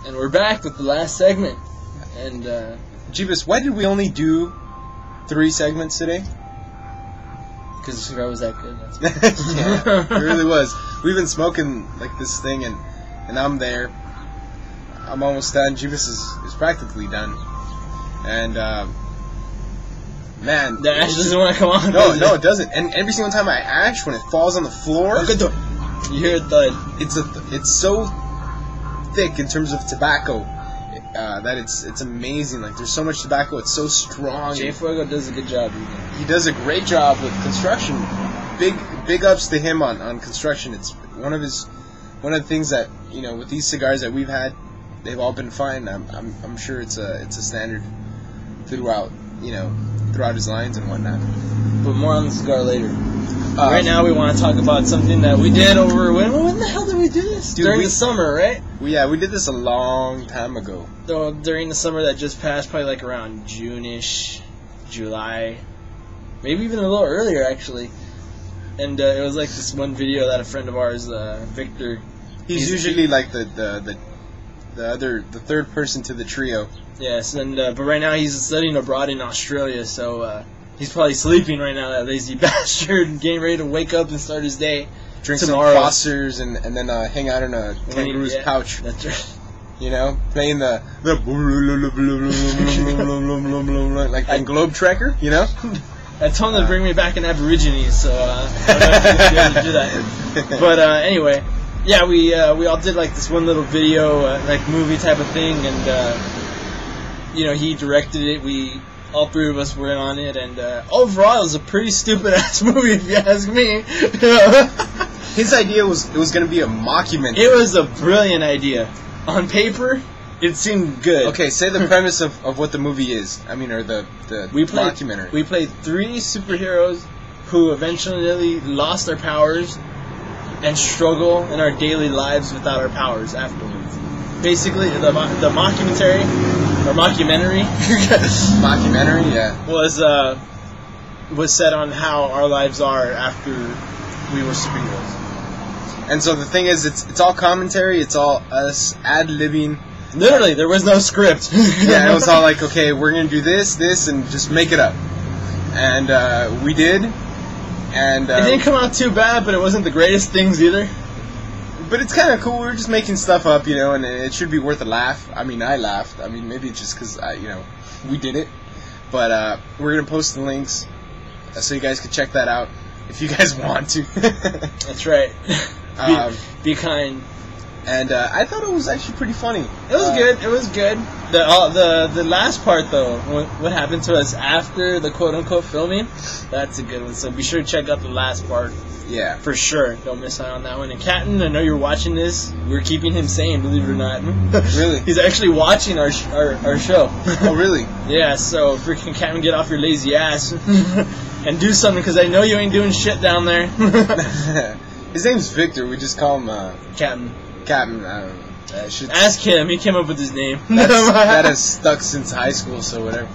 And we're back with the last segment. And, Jeebus, why did we only do 3 segments today? Because the cigar was that good. That's Yeah, it really was. We've been smoking like this thing, and I'm there. I'm almost done. Jeebus is practically done. And, man. The ash doesn't want to come on. No, it doesn't. And every single time I ash, when it falls on the floor, you hear it thud. It's so thick in terms of tobacco that it's amazing. Like, there's so much tobacco, it's so strong. Fuego does a good job. He does a great job with construction. Big ups to him on construction. It's one of the things that, you know, with these cigars that we've had, they've all been fine. I'm sure it's a standard throughout his lines and whatnot. But more on the cigar later. Right now we want to talk about something that we did over when the hell did we do this? During the summer, right? Yeah, we did this a long time ago. So during the summer that just passed, probably like around June-ish, July, maybe even a little earlier actually. And it was like this one video that a friend of ours, Victor. He's usually like the third person to the trio. Yes, and but right now he's studying abroad in Australia, so he's probably sleeping right now, that lazy bastard, getting ready to wake up and start his day. Drink tomorrow. Some Fosters and then hang out in a kangaroo's pouch. That's right. You know, playing the like the Globe Trekker, you know? I told him to bring me back in Aborigines, so I don't know if he's going to do that. But anyway, yeah, we all did like this one little video, like movie type of thing, and you know, he directed it. All 3 of us were in on it, and overall it was a pretty stupid ass movie if you ask me. His idea was it was going to be a mockumentary. It was a brilliant idea. On paper, it seemed good. Okay, say the premise of what the movie is. I mean, or the documentary. We played 3 superheroes who eventually lost their powers and struggle in our daily lives without our powers afterwards. Basically, the mockumentary, or mockumentary, mockumentary, yeah, was set on how our lives are after we were superheroes. And so the thing is, it's all commentary. It's all us ad-libbing. Literally, there was no script. Yeah, it was all like, okay, we're gonna do this, and just make it up. And we did. And it didn't come out too bad, but it wasn't the greatest things either. But it's kind of cool. We were just making stuff up, you know, and it should be worth a laugh. I mean, I laughed. I mean, maybe it's just because we did it. But we're gonna post the links so you guys can check that out if you guys want to. That's right. Be kind. And I thought it was actually pretty funny. It was good. It was good. The last part though, what happened to us after the quote unquote filming, that's a good one. So be sure to check out the last part. Yeah, for sure. Don't miss out on that one. And Captain, I know you're watching this. We're keeping him sane, believe it or not. Really? He's actually watching our show. Oh, really? Yeah. So freaking Captain, get off your lazy ass and do something, because I know you ain't doing shit down there. His name's Victor. We just call him Captain. Captain. I don't know. Ask him. He came up with his name. That has stuck since high school, so whatever.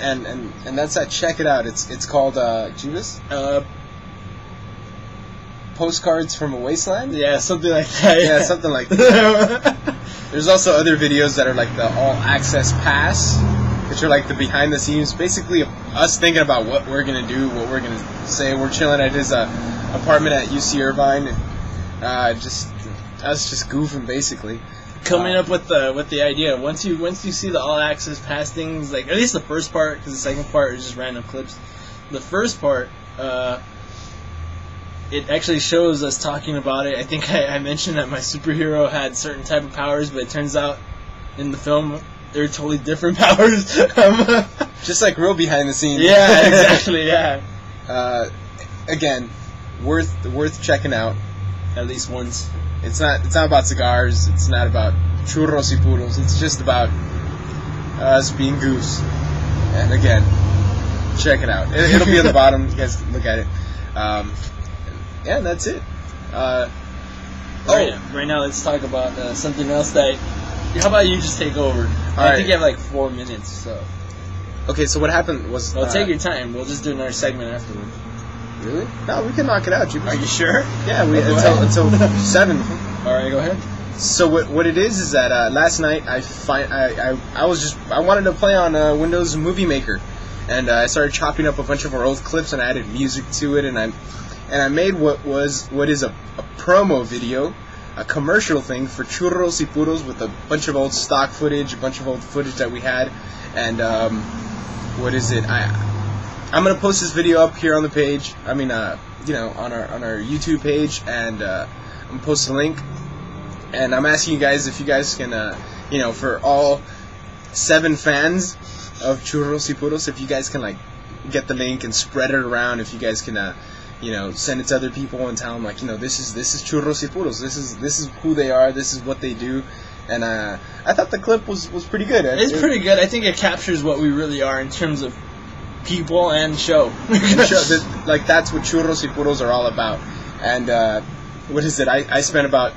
And that's that. Check it out. It's called Jeebus? Postcards from a Wasteland? Yeah, something like that. Yeah, something like that. There's also other videos that are like the All Access Pass, which are like the behind the scenes, basically us thinking about what we're gonna do, what we're gonna say. We're chilling at his apartment at UC Irvine, just goofing basically. Coming up with the idea. Once you see the All Access Pass things, like at least the first part, because the second part is just random clips. The first part, it actually shows us talking about it. I think I mentioned that my superhero had certain type of powers, but it turns out in the film they're totally different powers. Just like real behind the scenes. Yeah, exactly. Yeah. Again, worth checking out at least once. It's not about cigars. It's not about churros y puros. It's just about us being goose. And again, check it out. It'll be on the bottom. You guys can look at it. Yeah, that's it. Right now, let's talk about something else that. How about you just take over? I think you have like 4 minutes. So. Okay, so what happened was. Well, take your time. We'll just do another segment afterwards. Really? No, we can knock it out. Are you sure? Yeah, until 7. All right, go ahead. So what it is that last night I wanted to play on Windows Movie Maker, and I started chopping up a bunch of our old clips and I added music to it, and I made what is a promo video, a commercial thing for Churros y Puros with a bunch of old stock footage, a bunch of old footage that we had, and what is it? I'm gonna post this video up here on the page. I mean, on our YouTube page, and I'm gonna post a link. And I'm asking you guys if you guys can, for all 7 fans of Churros y Puros, if you guys can like get the link and spread it around. If you guys can, send it to other people and tell them like, this is Churros y Puros. This is who they are. This is what they do. And I thought the clip was pretty good. It's pretty good. I think it captures what we really are in terms of people and show. Like that's what Churros y Puros are all about. And what is it? I spent about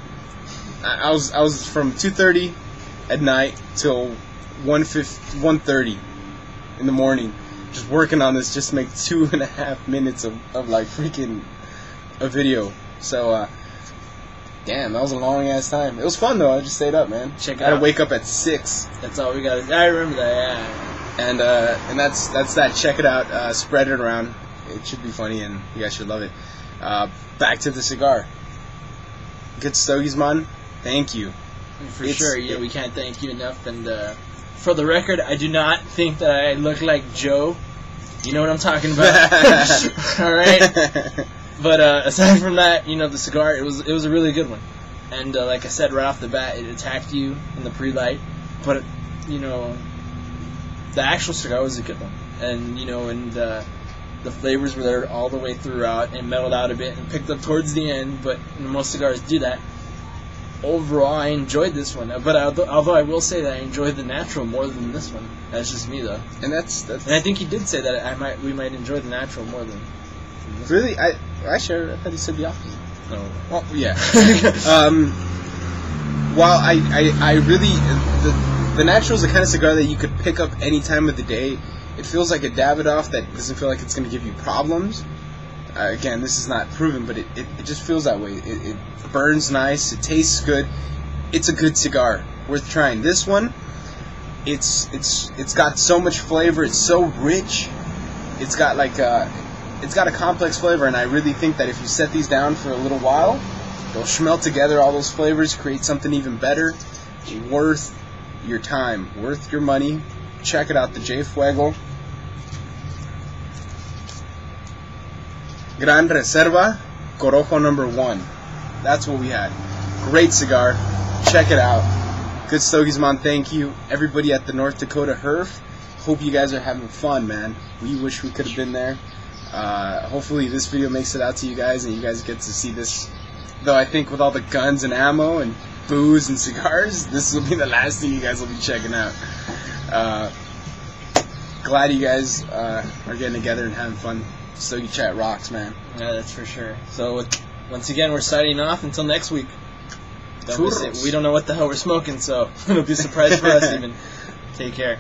I was from 2:30 at night till 1:30 in the morning, just working on this, just to make 2.5 minutes of like freaking a video. So damn, that was a long ass time. It was fun though. I just stayed up, man. Check it out. I had to out. wake up at 6. That's all we got. I remember that. Yeah. And that's that. Check it out. Spread it around. It should be funny, and you guys should love it. Back to the cigar. Good stogies, man. Thank you. For sure. Yeah, we can't thank you enough. And for the record, I do not think that I look like Joe. You know what I'm talking about. All right. But aside from that, the cigar, it was a really good one. And like I said right off the bat, it attacked you in the pre-light. But the actual cigar was a good one. And the flavors were there all the way throughout and mellowed out a bit and picked up towards the end. But most cigars do that. Overall, I enjoyed this one, but although I will say that I enjoyed the natural more than this one. That's just me, though. And that's. And I think you did say that we might enjoy the natural more than this really. One. I thought you said the opposite. No. Well, yeah. While I really the natural is the kind of cigar that you could pick up any time of the day. It feels like a Davidoff that doesn't feel like it's going to give you problems. Again, this is not proven, but it just feels that way. It burns nice. It tastes good. It's a good cigar, worth trying. This one, it's got so much flavor. It's so rich. It's got a complex flavor, and I really think that if you set these down for a little while, they'll smelt together. All those flavors, create something even better. Worth your time, worth your money. Check it out, the J Fuego. Gran Reserva, Corojo #1. That's what we had. Great cigar. Check it out. Good stogies, man. Thank you. Everybody at the North Dakota HERF. Hope you guys are having fun, man. We wish we could have been there. Hopefully this video makes it out to you guys and you guys get to see this. Though I think with all the guns and ammo and booze and cigars, this will be the last thing you guys will be checking out. Glad you guys are getting together and having fun. Stogie Chat rocks, man. Yeah, that's for sure. So, once again, we're signing off until next week. We don't know what the hell we're smoking, so it'll be a surprise for us even. Take care.